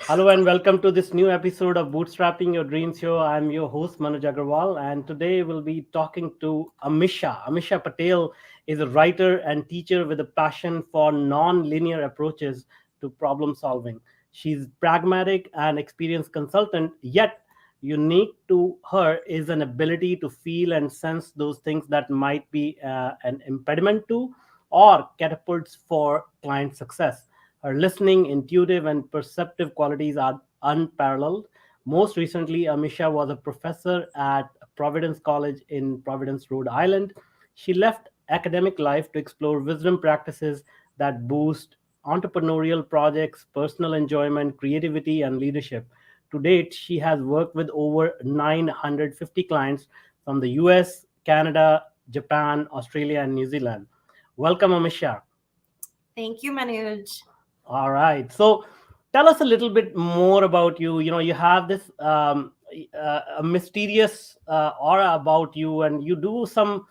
Hello and welcome to this new episode of Bootstrapping Your Dreams Show. I'm your host Manoj Agarwal, and today we'll be talking to Amisha. Amisha Patel is a writer and teacher with a passion for non-linear approaches to problem solving. She's pragmatic and experienced consultant, yet unique to her is an ability to feel and sense those things that might be an impediment to or catapults for client success. Her listening, intuitive, and perceptive qualities are unparalleled. Most recently, Amisha was a professor at Providence College in Providence, Rhode Island. She left academic life to explore wisdom practices that boost entrepreneurial projects, personal enjoyment, creativity, and leadership. To date, she has worked with over 950 clients from the US, Canada, Japan, Australia, and New Zealand. Welcome, Amisha. Thank you, Manoj. All right. So tell us a little bit more about you. You have this a mysterious aura about you, and you do some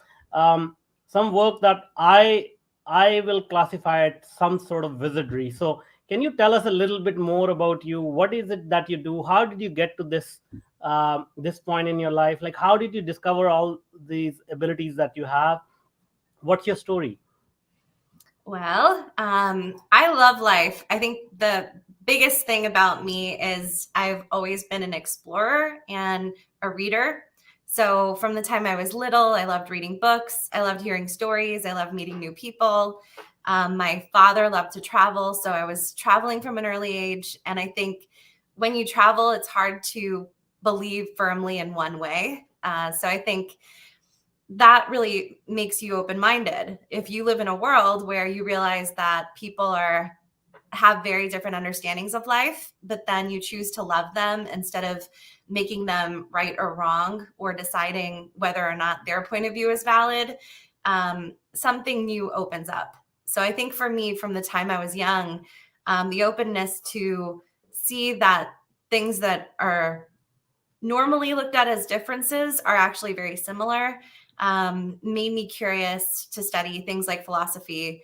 work that I will classify it some sort of wizardry. So can you tell us a little bit more about you? What is it that you do? How did you get to this point in your life? Like, how did you discover all these abilities that you have? What's your story? Well, I love life. I think the biggest thing about me is I've always been an explorer and a reader. So from the time I was little, I loved reading books. I loved hearing stories. I loved meeting new people. My father loved to travel. So I was traveling from an early age. And I think when you travel, it's hard to believe firmly in one way. So I think that really makes you open-minded. If you live in a world where you realize that people have very different understandings of life, but then you choose to love them instead of making them right or wrong or deciding whether or not their point of view is valid, something new opens up. So I think for me, from the time I was young, the openness to see that things that are normally looked at as differences are actually very similar, made me curious to study things like philosophy.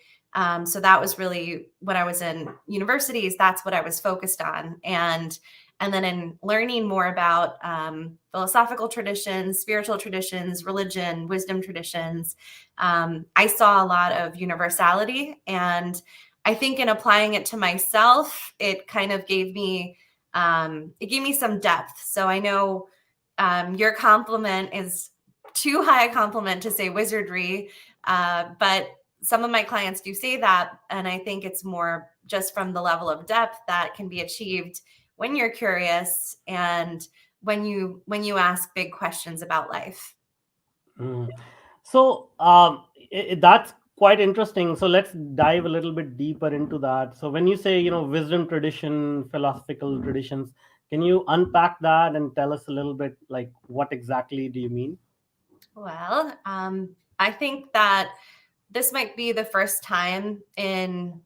So that was really when I was in universities, that's what I was focused on. And then in learning more about philosophical traditions, spiritual traditions, religion, wisdom traditions, I saw a lot of universality. And I think in applying it to myself, it kind of gave me some depth. So I know your compliment is too high a compliment to say wizardry, but some of my clients do say that, and I think it's more just from the level of depth that can be achieved when you're curious and when you ask big questions about life. Mm. So that's quite interesting. So let's dive a little bit deeper into that. So when you say, wisdom tradition, philosophical traditions, can you unpack that and tell us a little bit like what exactly do you mean? Well, I think that this might be the first time in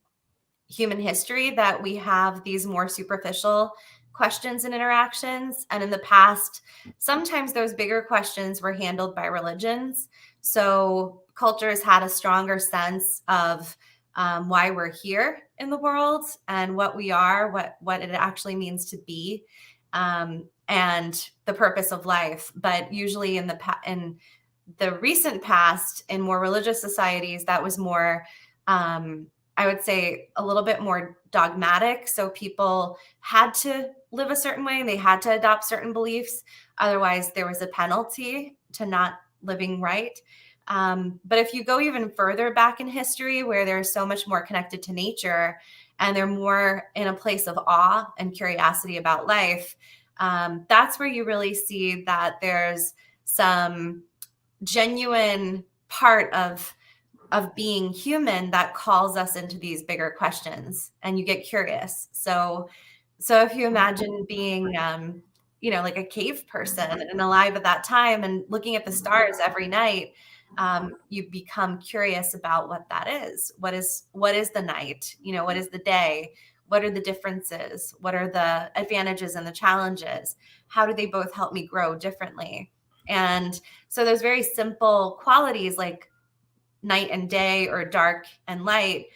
human history that we have these more superficial questions and interactions. And in the past, sometimes those bigger questions were handled by religions. So cultures had a stronger sense of why we're here in the world and what we are, what it actually means to be, and the purpose of life. But usually in the recent past, in more religious societies, that was more, I would say, a little bit more dogmatic. So people had to live a certain way and they had to adopt certain beliefs. Otherwise, there was a penalty to not living right. But if you go even further back in history, where they're so much more connected to nature and they're more in a place of awe and curiosity about life, that's where you really see that there's some genuine part of being human that calls us into these bigger questions, and you get curious. So if you imagine being like a cave person and alive at that time and looking at the stars every night, you become curious about what that is. What is the night? What is the day? What are the differences? What are the advantages and the challenges? How do they both help me grow differently? And so those very simple qualities like night and day or dark and light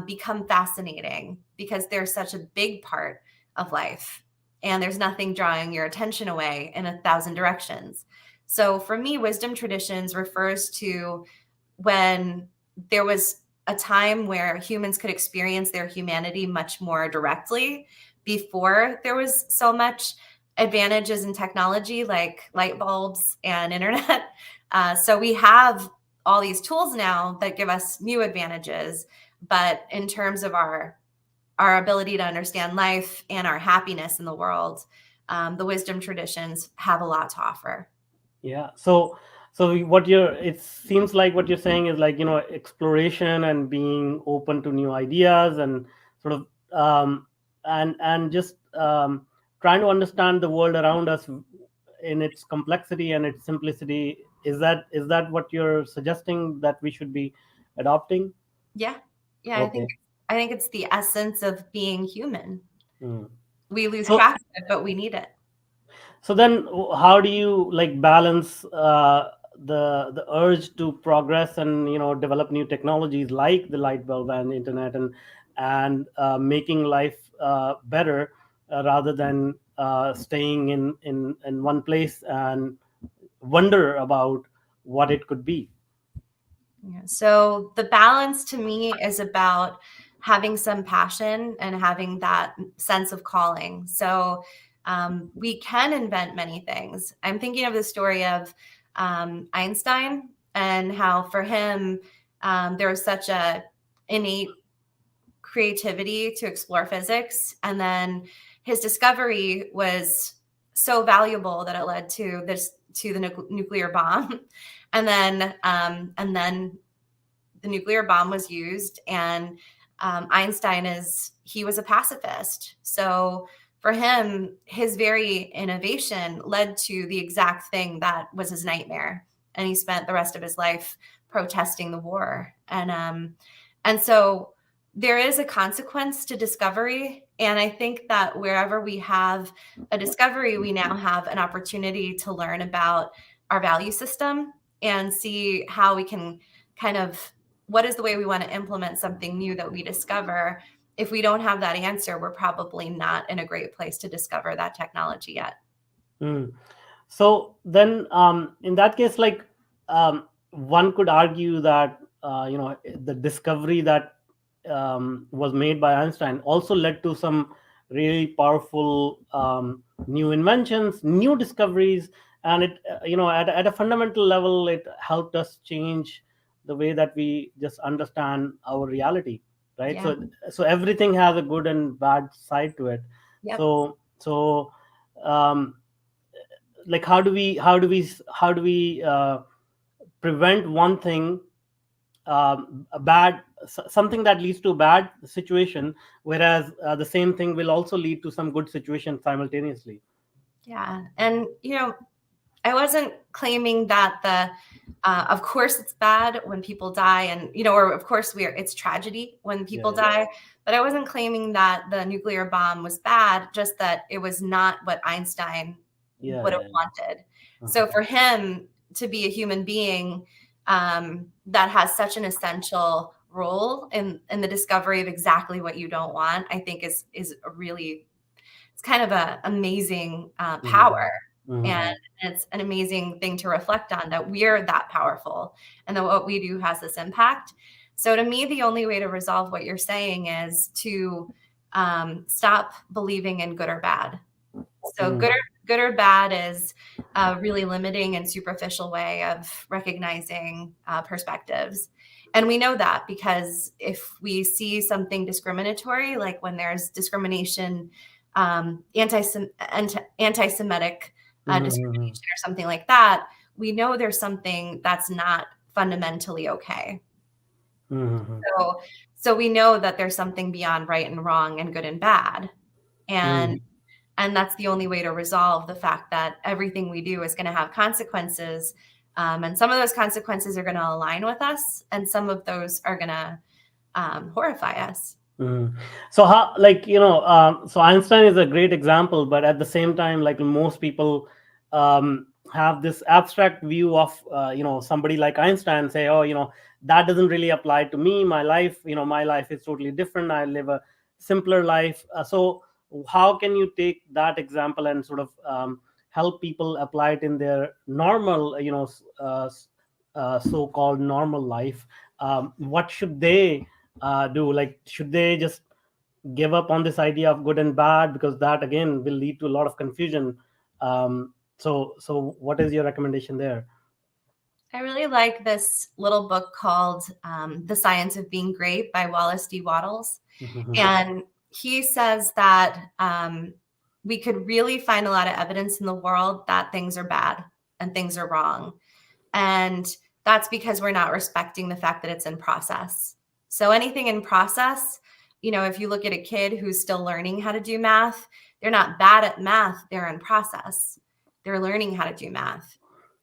become fascinating because they're such a big part of life, and there's nothing drawing your attention away in 1,000 directions. So for me, wisdom traditions refers to when there was a time where humans could experience their humanity much more directly before there was so much advantages in technology like light bulbs and internet. So we have all these tools now that give us new advantages, but in terms of our ability to understand life and our happiness in the world, the wisdom traditions have a lot to offer. Yeah. So what you're, it seems like what you're saying is like, exploration and being open to new ideas and sort of, and just trying to understand the world around us in its complexity and its simplicity. Is that what you're suggesting that we should be adopting? Yeah. Yeah, Okay. I think it's the essence of being human. Hmm. We lose So track of it, but we need it. So then, how do you like balance the urge to progress and develop new technologies like the light bulb and internet and making life better rather than staying in one place and wonder about what it could be? Yeah. So the balance to me is about having some passion and having that sense of calling. So we can invent many things. I'm thinking of the story of Einstein and how for him there was such a innate creativity to explore physics, and then his discovery was so valuable that it led to the nuclear bomb, and then the nuclear bomb was used, and he was a pacifist. So for him, his very innovation led to the exact thing that was his nightmare, and he spent the rest of his life protesting the war. And so there is a consequence to discovery, and I think that wherever we have a discovery, we now have an opportunity to learn about our value system and see how we can kind of, what is the way we want to implement something new that we discover. If we don't have that answer, we're probably not in a great place to discover that technology yet. Mm. So then, in that case, like, one could argue that the discovery that was made by Einstein also led to some really powerful new inventions, new discoveries, and it at a fundamental level, it helped us change the way that we just understand our reality, right? Yeah. So everything has a good and bad side to it. Yep. So um, like, how do we prevent one thing, something that leads to a bad situation, whereas the same thing will also lead to some good situation simultaneously? Yeah. And, I wasn't claiming that of course it's bad when people die, and, or of course it's tragedy when Yeah, people yeah, die, but I wasn't claiming that the nuclear bomb was bad, just that it was not what Einstein yeah, would have yeah, wanted. yeah. So for him to be a human being that has such an essential role in the discovery of exactly what you don't want, I think is a really, it's kind of a amazing Mhm, power, and mhm, it's an amazing thing to reflect on, that we're that powerful and that what we do has this impact. So to me, the only way to resolve what you're saying is to stop believing in good or bad. So mhm, good or bad is a really limiting and superficial way of recognizing perspectives. And we know that because if we see something discriminatory, like when there's discrimination, anti-Semitic mhm, discrimination or something like that, we know there's something that's not fundamentally okay. mhm, So, so we know that there's something beyond right and wrong and good and bad. And mhm, and that's the only way to resolve the fact that everything we do is going to have consequences. And some of those consequences are going to align with us, and some of those are going to horrify us. mhm. So how, like, so Einstein is a great example, but at the same time, like, most people have this abstract view of somebody like Einstein, say, oh, that doesn't really apply to me. My life is totally different. I live a simpler life. So how can you take that example and sort of help people apply it in their normal, so-called normal life? What should they do? Like, should they just give up on this idea of good and bad, because that again will lead to a lot of confusion? So what is your recommendation there? I really like this little book called The Science of Being Great by Wallace D. Wattles. Mhm. And he says that we could really find a lot of evidence in the world that things are bad and things are wrong. And that's because we're not respecting the fact that it's in process. So anything in process, if you look at a kid who's still learning how to do math, they're not bad at math, they're in process. They're learning how to do math.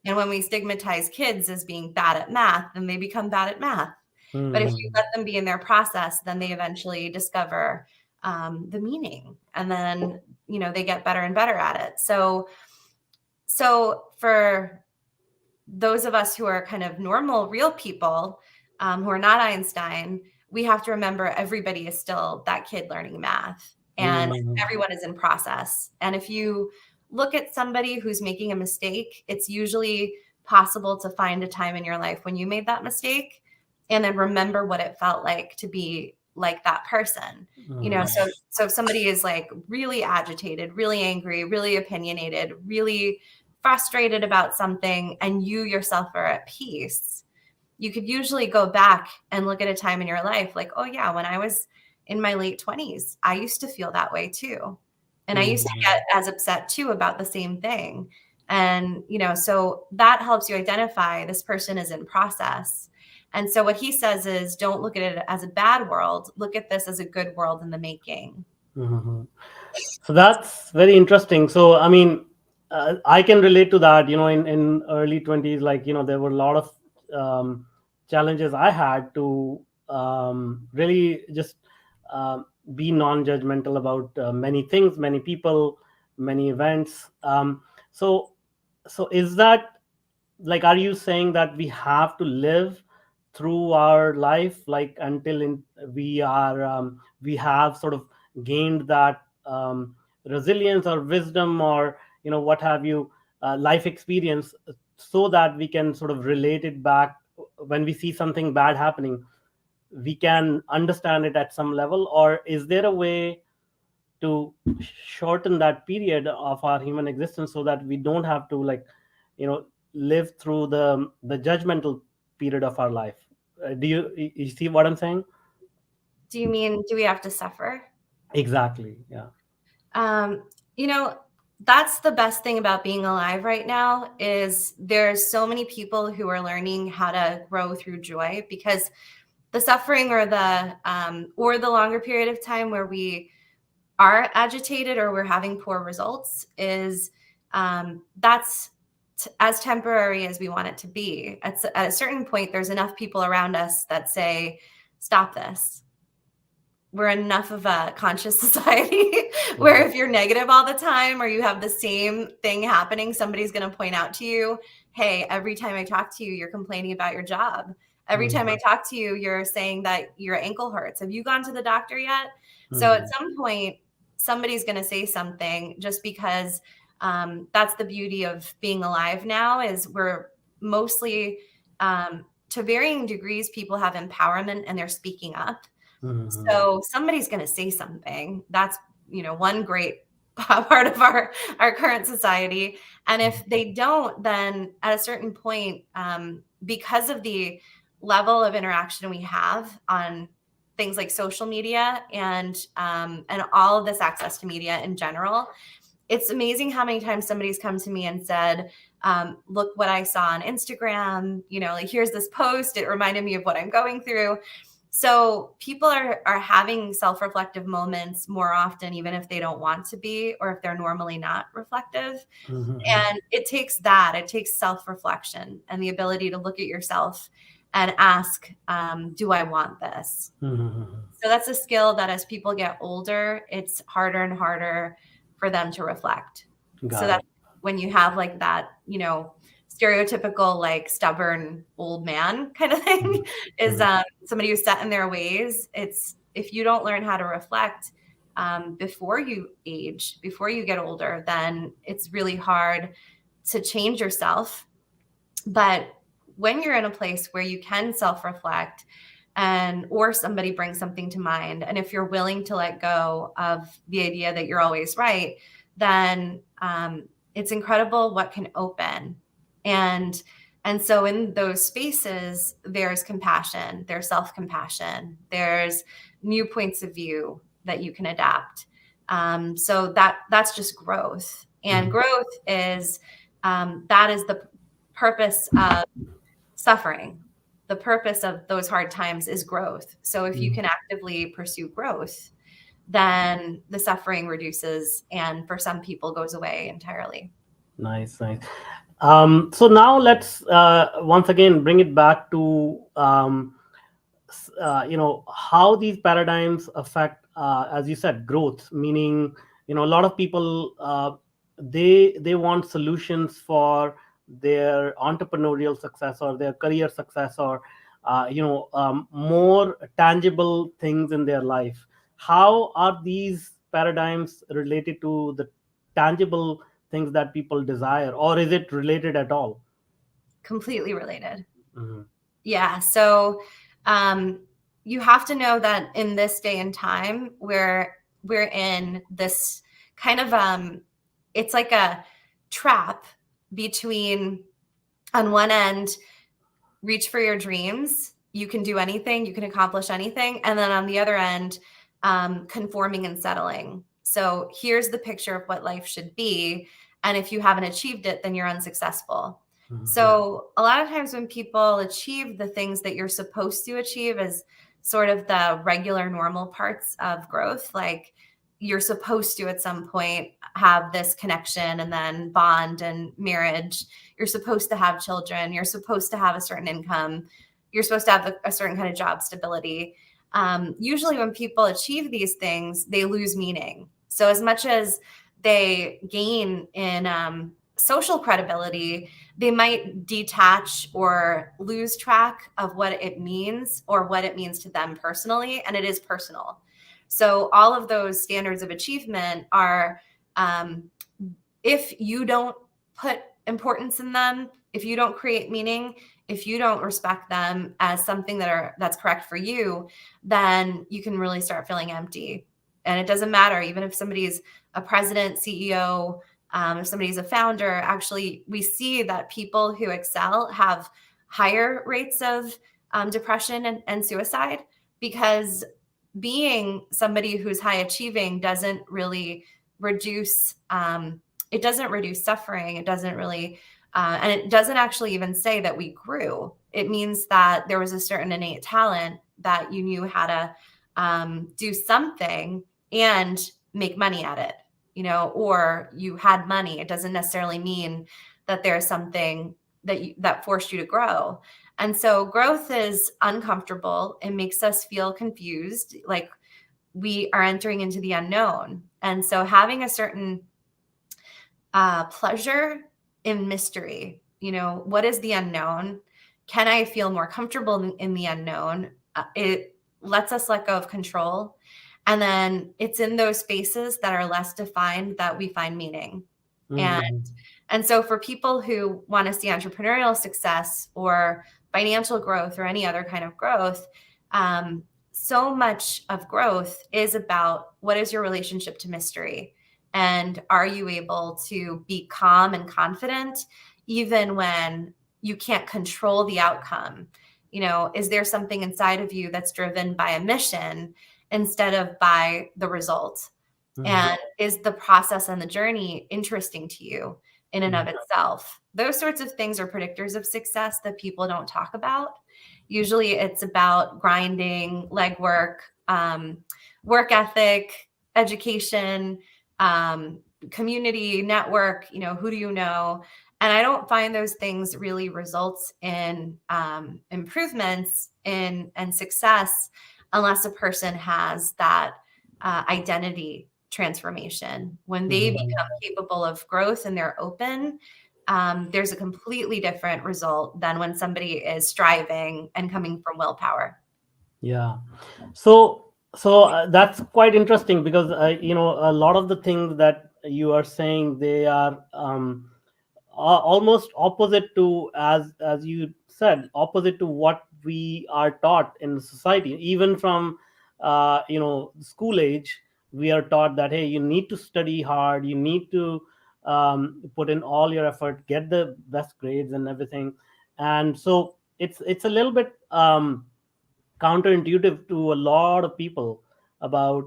And when we stigmatize kids as being bad at math, then they become bad at math. But if you Mhm. let them be in their process, then they eventually discover the meaning, and then they get better and better at it. So for those of us who are kind of normal, real people, who are not Einstein, we have to remember everybody is still that kid learning math, and Mhm. everyone is in process. And if you look at somebody who's making a mistake, it's usually possible to find a time in your life when you made that mistake and then remember what it felt like to be like that person. So if somebody is like really agitated, really angry, really opinionated, really frustrated about something, and you yourself are at peace, you could usually go back and look at a time in your life like, oh yeah, when I was in my late 20s, I used to feel that way too. And I used to Mhm. get as upset too about the same thing. And, so that helps you identify this person is in process. And so what he says is, don't look at it as a bad world. Look at this as a good world in the making. Mhm. So that's very interesting. So I mean, I can relate to that. In early 20s, like, there were a lot of challenges I had to really just be non-judgmental about many things, many people, many events. So is that, like, are you saying that we have to live through our life, like, until we have sort of gained that resilience or wisdom, or what have you, life experience, so that we can sort of relate it back when we see something bad happening, we can understand it at some level? Or is there a way to shorten that period of our human existence, so that we don't have to, like, you know live through the judgmental period of our life? Do you see what I'm saying? Do you mean, do we have to suffer? Exactly, yeah. Um, you know, that's the best thing about being alive right now is there's so many people who are learning how to grow through joy, because the suffering or the longer period of time where we are agitated or we're having poor results is that's as temporary as we want it to be. At a certain point, there's enough people around us that say, stop this. We're enough of a conscious society where Mhm. if you're negative all the time or you have the same thing happening, somebody's going to point out to you, hey, every time I talk to you, you're complaining about your job. Every time I Mhm. talk to you, you're saying that your ankle hurts. Have you gone to the doctor yet? So at Mhm. some point, somebody's going to say something, just because that's the beauty of being alive now is we're mostly, to varying degrees, people have empowerment and they're speaking up. Mhm. So somebody's going to say something. That's, one great part of our current society. And if they don't, then at a certain point, because of the level of interaction we have on things like social media and all of this access to media in general, it's amazing how many times somebody's come to me and said, look what I saw on Instagram, like, here's this post, it reminded me of what I'm going through. So people are having self-reflective moments more often, even if they don't want to be, or if they're normally not reflective. Mhm. And it takes self-reflection and the ability to look at yourself and ask, do I want this? Mhm. So that's a skill that as people get older, it's harder and harder for them to reflect. So Got it. that's when you have like that, stereotypical, like, stubborn old man kind of thing Mhm. is Mhm. somebody who's set in their ways. It's if you don't learn how to reflect, before you age, before you get older, then it's really hard to change yourself. But when you're in a place where you can self-reflect or somebody brings something to mind, and if you're willing to let go of the idea that you're always right, then it's incredible what can open. And so in those spaces, there's compassion, there's self-compassion, there's new points of view that you can adapt. So that's just growth. And growth is that is the purpose of suffering. The purpose of those hard times is growth. So if you can actively pursue growth, then the suffering reduces, and for some people goes away entirely. Nice, nice. So now let's once again bring it back to how these paradigms affect, as you said, growth. Meaning, a lot of people, they want solutions for their entrepreneurial success or their career success, or more tangible things in their life. How are these paradigms related to the tangible things that people desire, or is it related at all? Completely related. Mhm. Yeah. So you have to know that in this day and time, where we're in this kind of it's like a trap between, on one end, reach for your dreams, you can do anything, you can accomplish anything, and then on the other end, conforming and settling. So here's the picture of what life should be, and if you haven't achieved it, then you're unsuccessful. So a lot of times when people achieve the things that you're supposed to achieve as sort of the regular normal parts of growth, like you're supposed to at some point have this connection and then bond and marriage, you're supposed to have children, you're supposed to have a certain income, you're supposed to have a certain kind of job stability. Usually when people achieve these things, they lose meaning. So as much as they gain in social credibility, they might detach or lose track of what it means or what it means to them personally. And it is personal. So all of those standards of achievement are, if you don't put importance in them, if you don't create meaning, if you don't respect them as something that's correct for you, then you can really start feeling empty. And it doesn't matter, even if somebody's a president, CEO, if somebody's a founder. Actually, we see that people who excel have higher rates of depression and suicide, because being somebody who's high achieving doesn't really reduce it doesn't reduce suffering. It doesn't really and it doesn't actually even say that we grew. It means that there was a certain innate talent that you knew how to do something and make money at it, or you had money. It doesn't necessarily mean that there's something that forced you to grow. And so growth is uncomfortable. It makes us feel confused, like we are entering into the unknown. And so having a certain pleasure in mystery, what is the unknown? Can I feel more comfortable in the unknown? It lets us let go of control. And then it's in those spaces that are less defined that we find meaning. And so for people who want to see entrepreneurial success or financial growth or any other kind of growth, so much of growth is about, what is your relationship to mystery? And are you able to be calm and confident even when you can't control the outcome? Is there something inside of you that's driven by a mission instead of by the result? And is the process and the journey interesting to you in and of itself? Those sorts of things are predictors of success that people don't talk about. Usually it's about grinding, legwork, work ethic, education, community, network, who do you know? And I don't find those things really results in improvements and success unless a person has that identity transformation. When they become capable of growth and they're open, there's a completely different result than when somebody is striving and coming from willpower. Yeah. So So that's quite interesting because a lot of the things that you are saying, they are almost opposite to, as you said, opposite to what we are taught in society. Even from school age, we are taught that, hey, you need to study hard, you need to put in all your effort, get the best grades and everything. And so it's a little bit counterintuitive to a lot of people about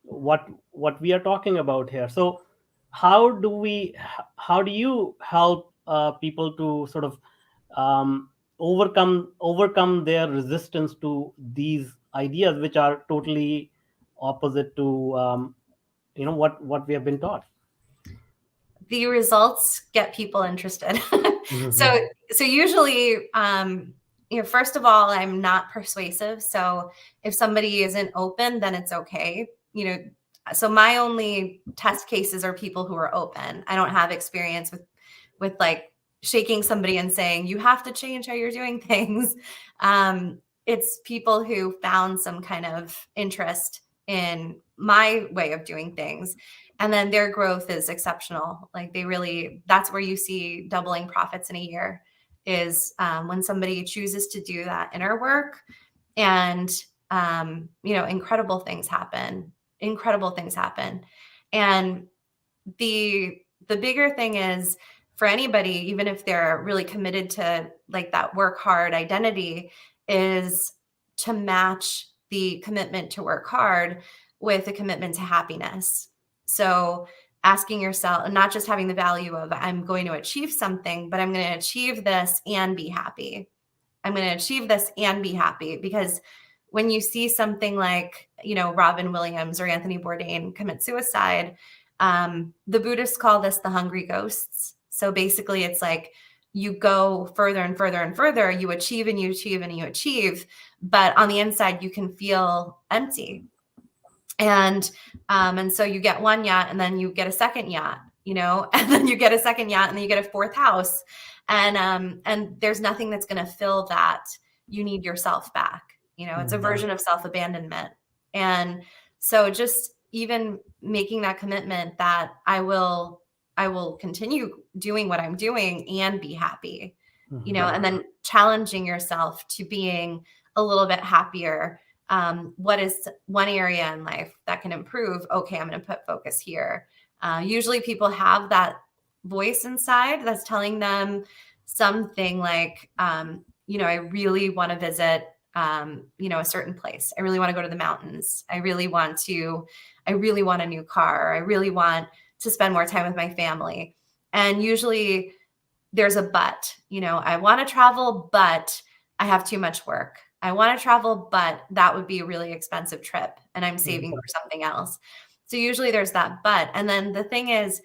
what we are talking about here. So how do you help people to sort of overcome their resistance to these ideas, which are totally opposite to what we have been taught? The results get people interested. so Mhm. so usually, first of all, I'm not persuasive. So if somebody isn't open, then it's okay. So my only test cases are people who are open. I don't have experience with like shaking somebody and saying you have to change how you're doing things. It's people who found some kind of interest in my way of doing things, and then their growth is exceptional. Like that's where you see doubling profits in a year, is when somebody chooses to do that inner work. And incredible things happen. Incredible things happen. And the bigger thing is, for anybody, even if they're really committed to like that work hard identity, is to match the commitment to work hard with a commitment to happiness. So asking yourself, not just having the value of I'm going to achieve something, but I'm going to achieve this and be happy. I'm going to achieve this and be happy. Because when you see something like, Robin Williams or Anthony Bourdain commit suicide, the Buddhists call this the hungry ghosts. So basically, it's like you go further and further and further, you achieve and you achieve and you achieve, but on the inside, you can feel empty. And so you get one yacht, and then you get a second yacht, and then you get a second yacht, and then you get a fourth house, and there's nothing that's going to fill that. You need yourself back. It's a version of self-abandonment. And so just even making that commitment that I will continue doing what I'm doing and be happy, and then challenging yourself to being a little bit happier. What is one area in life that can improve? Okay, I'm going to put focus here. Usually people have that voice inside that's telling them something like, I really want to visit, a certain place. I really want to go to the mountains. I really want a new car. I really want to spend more time with my family. And usually there's a but. I want to travel, but I have too much work. I want to travel, but that would be a really expensive trip, and I'm saving for something else. So usually there's that but. And then the thing is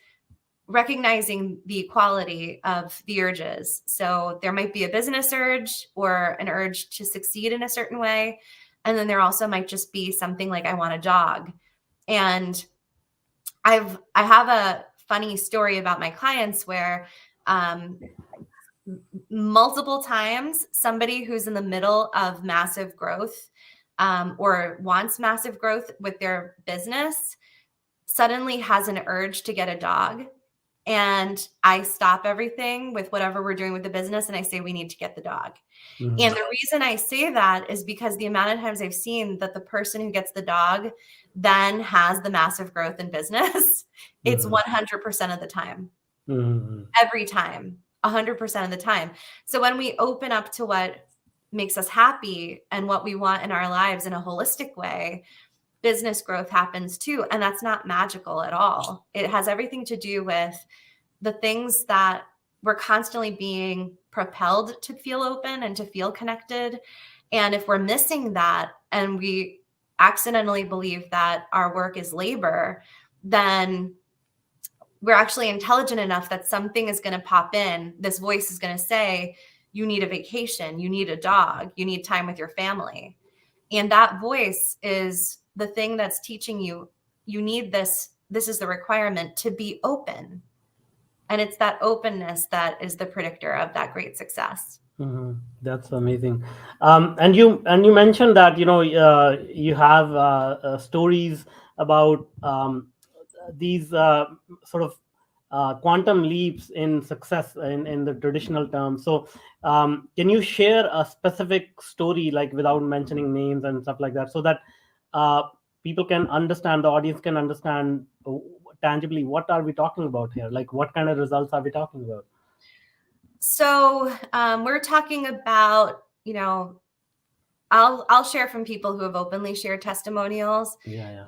recognizing the equality of the urges. So there might be a business urge or an urge to succeed in a certain way. And then there also might just be something like, I want a dog. And I have a funny story about my clients where multiple times somebody who's in the middle of massive growth, or wants massive growth with their business, suddenly has an urge to get a dog. And I stop everything with whatever we're doing with the business, and I say, we need to get the dog. Mhm. And the reason I say that is because the amount of times I've seen that the person who gets the dog then has the massive growth in business, it's 100% of the time. Mhm. Every time, 100% of the time. So when we open up to what makes us happy and what we want in our lives in a holistic way, business growth happens too. And that's not magical at all. It has everything to do with the things that we're constantly being propelled to feel open and to feel connected. And if we're missing that and we accidentally believe that our work is labor, then we're actually intelligent enough that something is going to pop in. This voice is going to say, you need a vacation, you need a dog, you need time with your family. And that voice is the thing that's teaching you, you need this. This is the requirement to be open. And it's that openness that is the predictor of that great success. That's amazing. And you mentioned that you have stories about these sort of quantum leaps in success in the traditional terms. So, can you share a specific story, like without mentioning names and stuff like that, so that uh, people can understand, the audience can understand tangibly what are we talking about here? Like, what kind of results are we talking about? So we're talking about, I'll share from people who have openly shared testimonials. Yeah,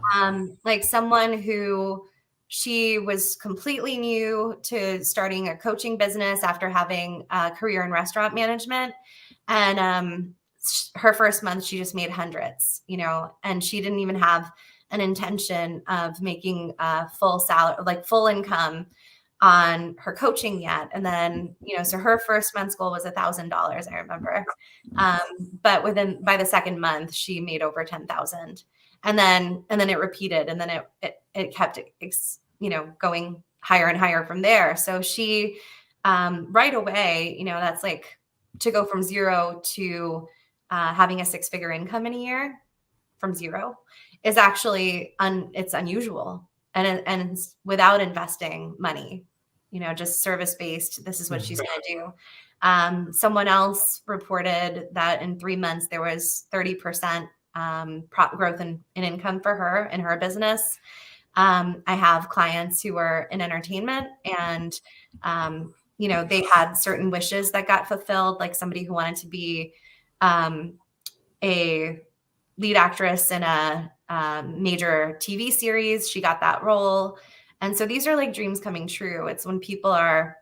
Like someone who she was completely new to starting a coaching business after having a career in restaurant management. And her first month, she just made hundreds, and she didn't even have an intention of making full salary, like full income on her coaching yet. And then, so her first month's goal was $1,000, I remember. But by the second month, she made over 10,000. And then it repeated, and then it kept, going higher and higher from there. So she, right away, that's like to go from zero to having a 6-figure income in a year from zero is actually it's unusual, and it's without investing money, just service based. This is what she's going to do. Someone else reported that in 3 months there was 30% growth in income for her in her business. I have clients who are in entertainment, and they had certain wishes that got fulfilled, like somebody who wanted to be a lead actress in a major TV series. She got that role. And so these are like dreams coming true. It's when people are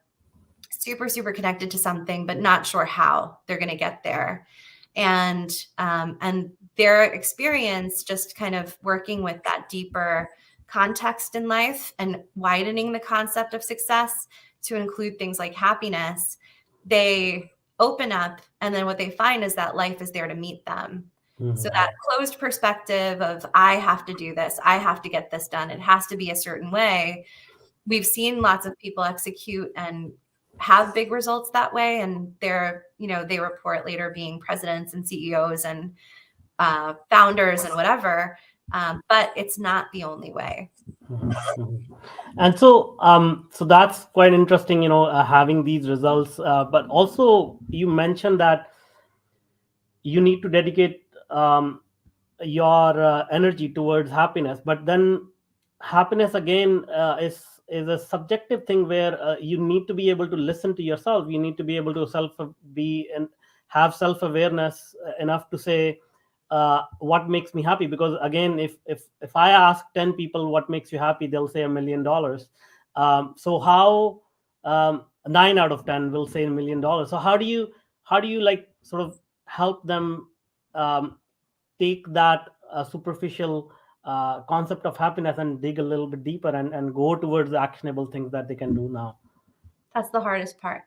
super, super connected to something, but not sure how they're going to get there. And their experience just kind of working with that deeper context in life and widening the concept of success to include things like happiness, they open up. And then what they find is that life is there to meet them. So that closed perspective of, I have to do this, I have to get this done, it has to be a certain way. We've seen lots of people execute and have big results that way. And they report later being presidents and CEOs and founders and whatever. But it's not the only way. And so that's quite interesting, having these results. But also, you mentioned that you need to dedicate your energy towards happiness, but then happiness again is a subjective thing where you need to be able to listen to yourself. You need to be able to be and have self-awareness enough to say what makes me happy, because again, if I ask 10 people what makes you happy, they'll say $1 million. So how 9 out of 10 will say $1 million. So how do you like sort of help them take that superficial concept of happiness and dig a little bit deeper and go towards the actionable things that they can do now? That's the hardest part.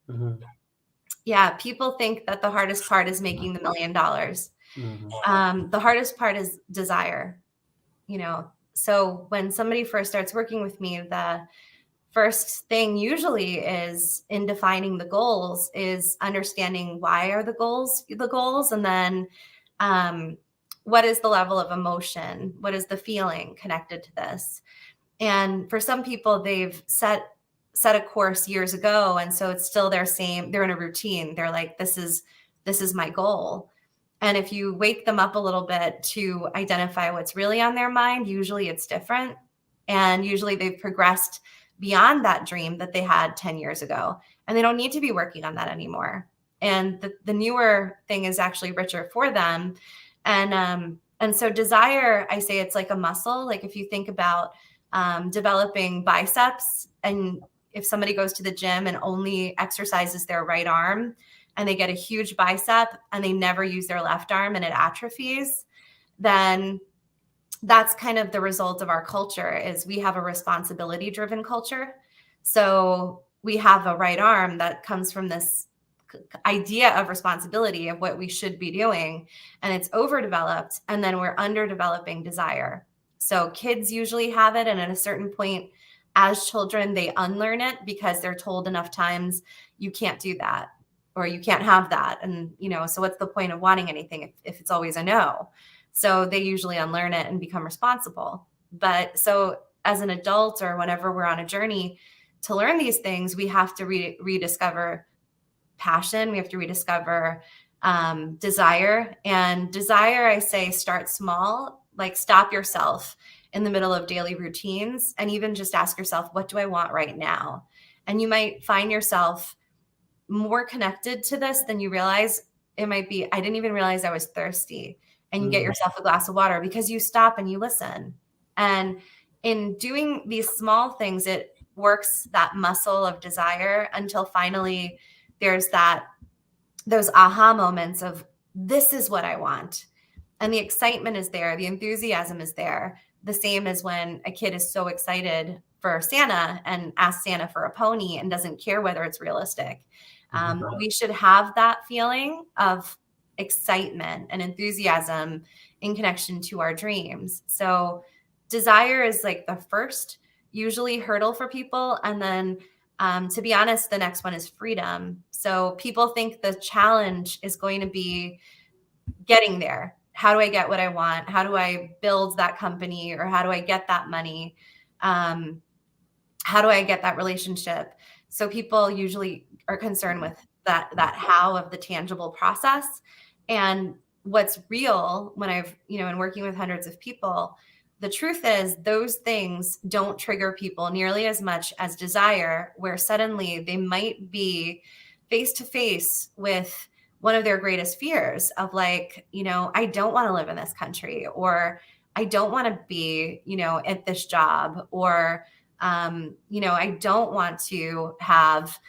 Mm-hmm. Yeah, people think that the hardest part is making the $1 million. The hardest part is desire. So when somebody first starts working with me, the first thing usually is in defining the goals is understanding why are the goals, and then what is the level of emotion? What is the feeling connected to this? And for some people, they've set a course years ago, and so it's still they're in a routine. They're like, this is my goal. And if you wake them up a little bit to identify what's really on their mind, usually it's different. And usually they've progressed beyond that dream that they had 10 years ago. And they don't need to be working on that anymore. And the newer thing is actually richer for them. And so desire, I say it's like a muscle. Like if you think about developing biceps, and if somebody goes to the gym and only exercises their right arm, and they get a huge bicep and they never use their left arm and it atrophies, then that's kind of the result of our culture. Is we have a responsibility driven culture. So we have a right arm that comes from this idea of responsibility of what we should be doing, and it's overdeveloped, and then we're underdeveloping desire. So kids usually have it, and at a certain point as children, they unlearn it because they're told enough times, you can't do that, or you can't have that. And, so what's the point of wanting anything if it's always a no? So they usually unlearn it and become responsible. But so as an adult, or whenever we're on a journey to learn these things, we have to rediscover passion. We have to rediscover desire. And desire, I say, start small, like stop yourself in the middle of daily routines and even just ask yourself, what do I want right now? And you might find yourself more connected to this than you realize. It might be, I didn't even realize I was thirsty. And you get yourself a glass of water because you stop and you listen. And in doing these small things, it works that muscle of desire until finally there's those aha moments of, this is what I want. And the excitement is there. The enthusiasm is there. The same as when a kid is so excited for Santa and asks Santa for a pony and doesn't care whether it's realistic. We should have that feeling of excitement and enthusiasm in connection to our dreams. So desire is like the first usually hurdle for people. And then to be honest, the next one is freedom. So people think the challenge is going to be getting there. How do I get what I want? How do I build that company? Or how do I get that money? How do I get that relationship? So people usually are concerned with that how of the tangible process. And what's real when I've, in working with hundreds of people, the truth is those things don't trigger people nearly as much as desire, where suddenly they might be face to face with one of their greatest fears of like, I don't want to live in this country, or I don't want to be, at this job, or, I don't want to have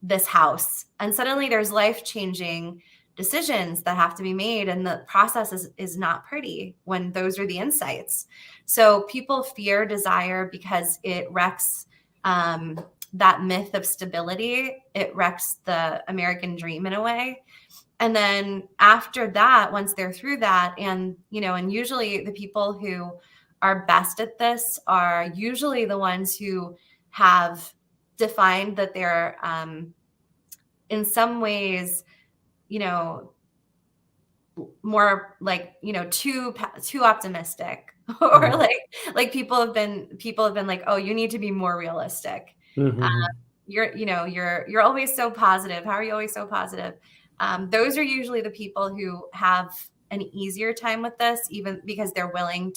this house. And suddenly there's life-changing decisions that have to be made. And the process is not pretty when those are the insights. So people fear desire because it wrecks that myth of stability. It wrecks the American dream in a way. And then after that, once they're through that, and usually the people who are best at this are usually the ones who have defined that they're in some ways, more like, too optimistic, or like people have been like, oh, you need to be more realistic. You're always so positive. How are you always so positive? Those are usually the people who have an easier time with this, even because they're willing,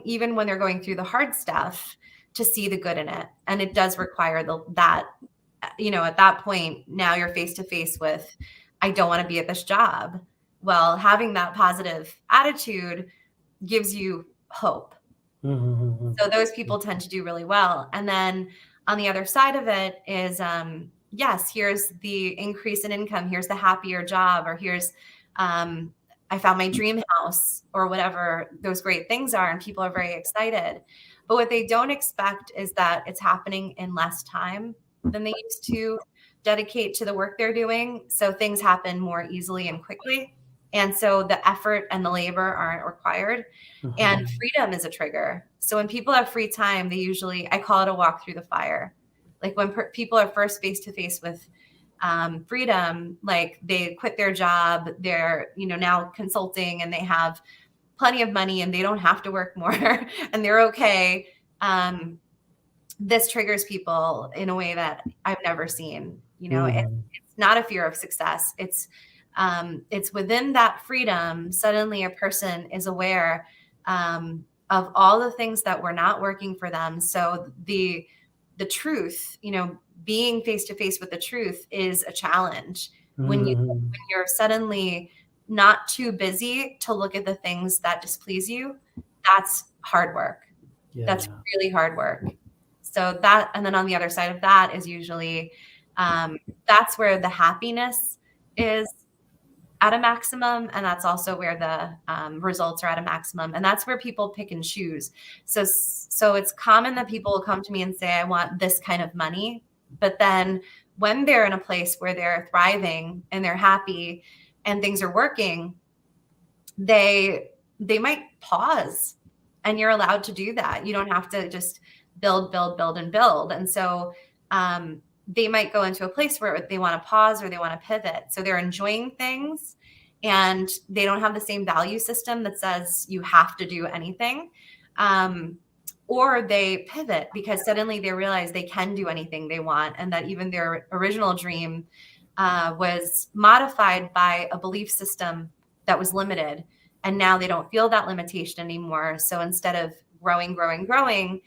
even when they're going through the hard stuff, to see the good in it. And it does require that, at that point, now you're face to face with, I don't want to be at this job. Well, having that positive attitude gives you hope. So those people tend to do really well. And then on the other side of it is, yes, here's the increase in income. Here's the happier job, or here's, I found my dream house, or whatever those great things are. And people are very excited. But what they don't expect is that it's happening in less time than they used to dedicate to the work they're doing. So things happen more easily and quickly. And so the effort and the labor aren't required. And freedom is a trigger. So when people have free time, they usually, I call it a walk through the fire. Like when people are first face to face with freedom, like they quit their job, they're, now consulting, and they have plenty of money and they don't have to work more and they're okay. This triggers people in a way that I've never seen. It's not a fear of success. It's within that freedom, suddenly a person is aware of all the things that were not working for them. So the truth, being face to face with the truth is a challenge. When you're suddenly not too busy to look at the things that displease you, that's hard work. Yeah. That's really hard work. So that, and then on the other side of that is usually, that's where the happiness is at a maximum. And that's also where the results are at a maximum. And that's where people pick and choose. So it's common that people will come to me and say, I want this kind of money. But then when they're in a place where they're thriving and they're happy and things are working, they might pause And you're allowed to do that. You don't have to just build, build, build, and build. And so they might go into a place where they want to pause or they want to pivot. So they're enjoying things and they don't have the same value system that says you have to do anything. Or they pivot because suddenly they realize they can do anything they want, and that even their original dream was modified by a belief system that was limited. And now they don't feel that limitation anymore. So instead of growing, growing, growing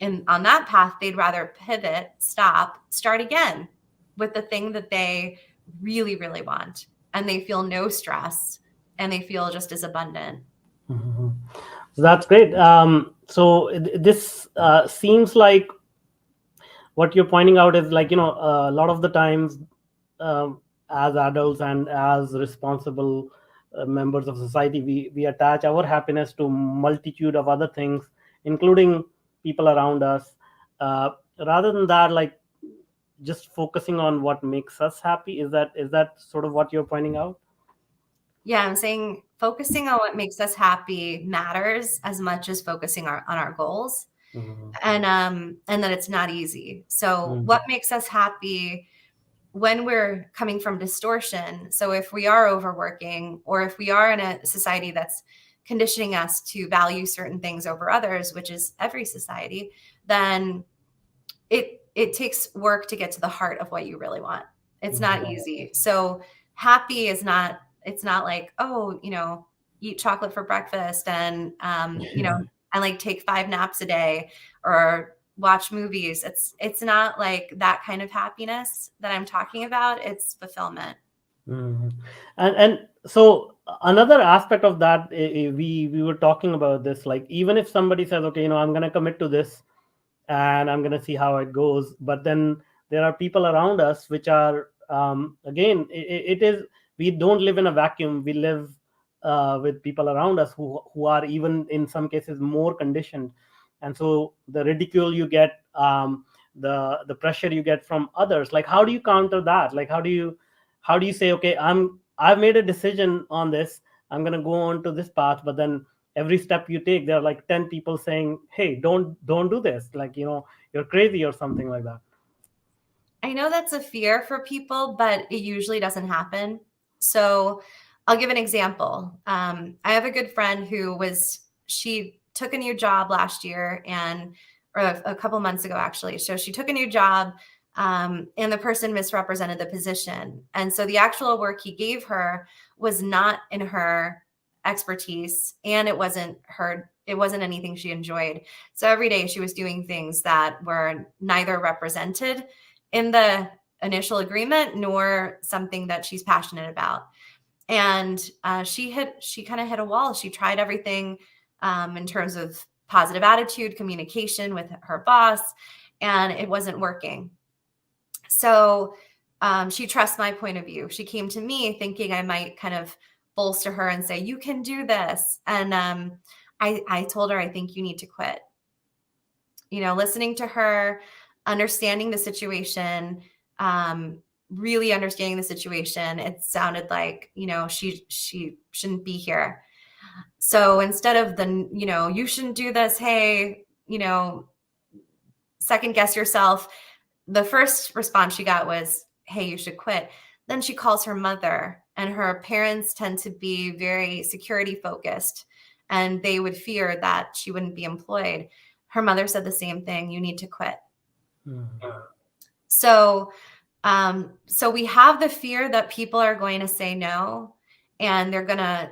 on that path, they'd rather pivot, stop, start again with the thing that they really, really want. And they feel no stress and they feel just as abundant. Mm-hmm. So that's great. So this seems like what you're pointing out is like, a lot of the times, as adults and as responsible members of society, we attach our happiness to multitude of other things, including people around us, rather than that, like just focusing on what makes us happy. Is that sort of what you're pointing out? Yeah, I'm saying focusing on what makes us happy matters as much as focusing on our goals. Mm-hmm. And that it's not easy. So what makes us happy when we're coming from distortion? So if we are overworking, or if we are in a society that's conditioning us to value certain things over others, which is every society, then it takes work to get to the heart of what you really want. It's not easy. So happy is not, it's not like, oh, eat chocolate for breakfast and, and like take 5 naps a day or watch movies. It's not like that kind of happiness that I'm talking about. It's fulfillment. Mhm. And so another aspect of that, we were talking about this, like even if somebody says, okay, I'm going to commit to this and I'm going to see how it goes, but then there are people around us which are, again, it is, we don't live in a vacuum. We live with people around us who are even in some cases more conditioned. And so the ridicule you get, the pressure you get from others, like how do you counter that? Like how do you say, okay, I've made a decision on this, I'm going to go on to this path, but then every step you take there are like 10 people saying, hey, don't do this, like you're crazy or something like that. I know that's a fear for people, but it usually doesn't happen. So I'll give an example. I have a good friend she took a new job last year or a couple months ago, actually. So she took a new job, and the person misrepresented the position. And so the actual work he gave her was not in her expertise, and it wasn't anything she enjoyed. So every day she was doing things that were neither represented in the initial agreement nor something that she's passionate about. And she kind of hit a wall. She tried everything in terms of positive attitude, communication with her boss, and it wasn't working. So she trusts my point of view. She came to me thinking I might kind of bolster her and say, you can do this. And I told her, I think you need to quit. Listening to her, understanding the situation, really understanding the situation, it sounded like, she shouldn't be here. So instead of you shouldn't do this, hey, second guess yourself, the first response she got was, hey, you should quit. Then she calls her mother, and her parents tend to be very security focused, and they would fear that she wouldn't be employed. Her mother said the same thing, you need to quit. So we have the fear that people are going to say no, and they're going to,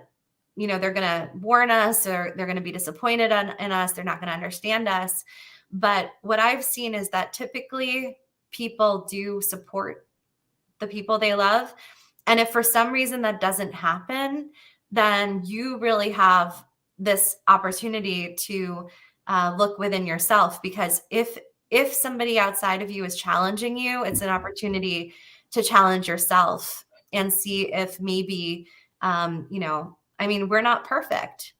they're going to warn us, or they're going to be disappointed in us. They're not going to understand us. But what I've seen is that typically people do support the people they love. And if for some reason that doesn't happen, then you really have this opportunity to look within yourself, because if somebody outside of you is challenging you, it's an opportunity to challenge yourself and see if maybe, we're not perfect.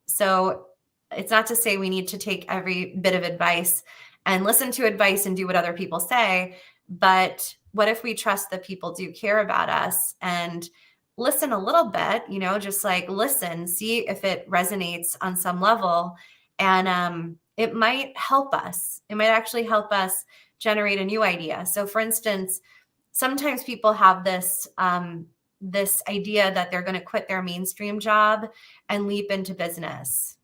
So it's not to say we need to take every bit of advice and listen to advice and do what other people say. But what if we trust that people do care about us and listen a little bit, just like listen, see if it resonates on some level, And it might help us. It might actually help us generate a new idea. So for instance, sometimes people have this this idea that they're going to quit their mainstream job and leap into business.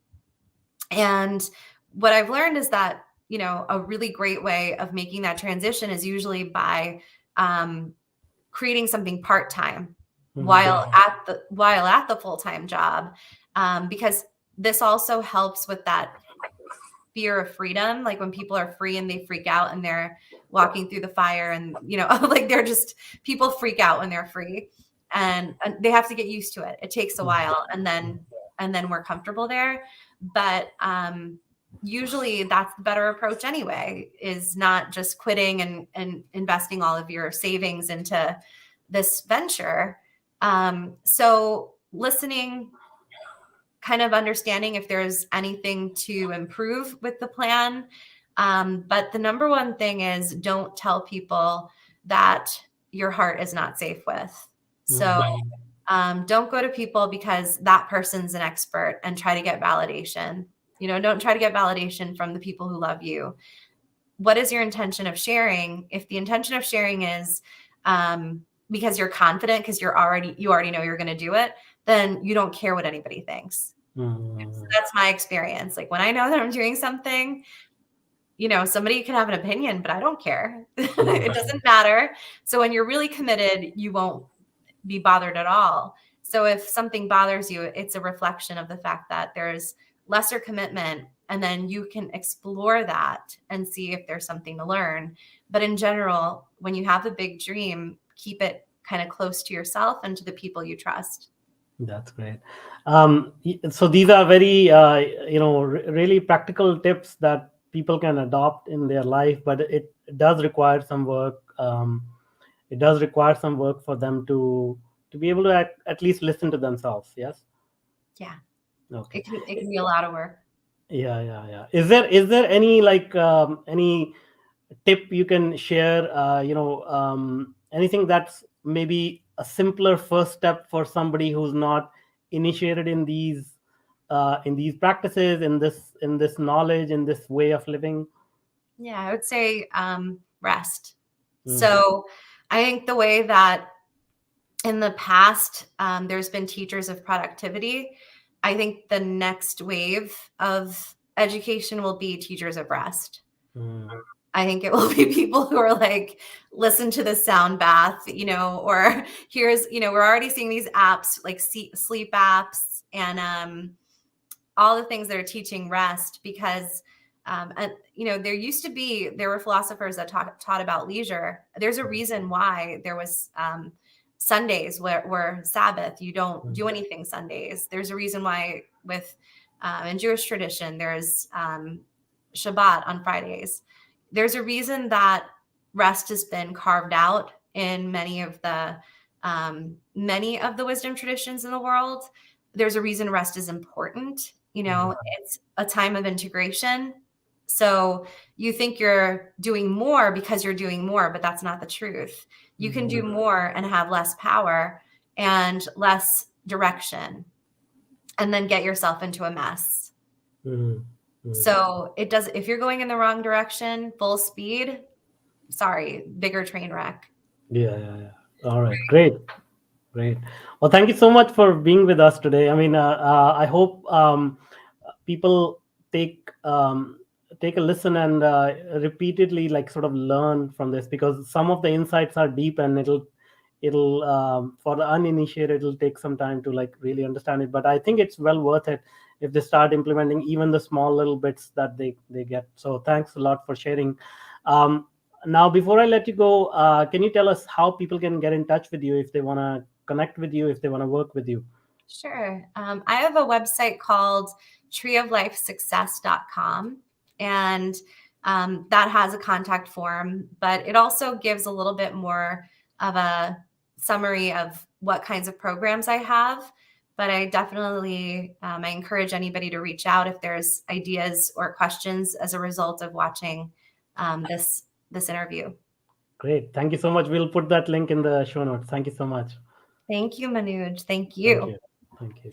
And what I've learned is that, you know, a really great way of making that transition is usually by creating something part-time while at the full-time job, because this also helps with that fear of freedom. Like when people are free and they freak out and they're walking through the fire, and you know, like they're just, people freak out when they're free, and they have to get used to it. It takes a while, and then we're comfortable there. But usually that's the better approach anyway, is not just quitting and investing all of your savings into this venture. So listening, kind of understanding if there's anything to improve with the plan. But the number one thing is, don't tell people that your heart is not safe with. So don't go to people because that person's an expert and try to get validation. You know, don't try to get validation from the people who love you. What is your intention of sharing? If the intention of sharing is because you're confident, because you already know you're going to do it, then you don't care what anybody thinks. So that's my experience. Like when I know that I'm doing something, you know, somebody can have an opinion, but I don't care. It doesn't matter. So when you're really committed, you won't be bothered at all. So if something bothers you, it's a reflection of the fact that there's lesser commitment, and then you can explore that and see if there's something to learn. But in general, when you have a big dream, keep it kind of close to yourself and to the people you trust. That's great. So these are very, really practical tips that people can adopt in their life, but it does require some work. It does require some work for them to be able to at least listen to themselves. Yes. Yeah. Okay. It can be a lot of work. Yeah. Is there any any tip you can share? Anything that's maybe a simpler first step for somebody who's not initiated in these practices, in this knowledge, in this way of living? Yeah, I would say rest. So I think the way that in the past there's been teachers of productivity, I think the next wave of education will be teachers of rest. I think it will be people who are like, listen to the sound bath, you know, or here's, you know, we're already seeing these apps like sleep apps and all the things that are teaching rest, because and, you know, there were philosophers that taught about leisure. There's a reason why there was Sundays were Sabbath. You don't do anything Sundays. There's a reason why in Jewish tradition, there's Shabbat on Fridays. There's a reason that rest has been carved out in many of the wisdom traditions in the world. There's a reason rest is important. You know, it's a time of integration. So you think you're doing more because you're doing more, but that's not the truth. You can do more and have less power and less direction, and then get yourself into a mess. So it does, if you're going in the wrong direction, full speed, sorry, bigger train wreck. Yeah. All right. Great. Well, thank you so much for being with us today. I mean, I hope people take a listen and repeatedly sort of learn from this, because some of the insights are deep, and it'll for the uninitiated, it'll take some time to really understand it. But I think it's well worth it if they start implementing even the small little bits that they get. So thanks a lot for sharing. Now, before I let you go, can you tell us how people can get in touch with you if they want to connect with you, if they want to work with you? Sure. I have a website called treeoflifesuccess.com, and that has a contact form, but it also gives a little bit more of a summary of what kinds of programs I have. But I definitely, I encourage anybody to reach out if there's ideas or questions as a result of watching this interview. Great. Thank you so much. We'll put that link in the show notes. Thank you so much. Thank you, Manoj. Thank you. Thank you.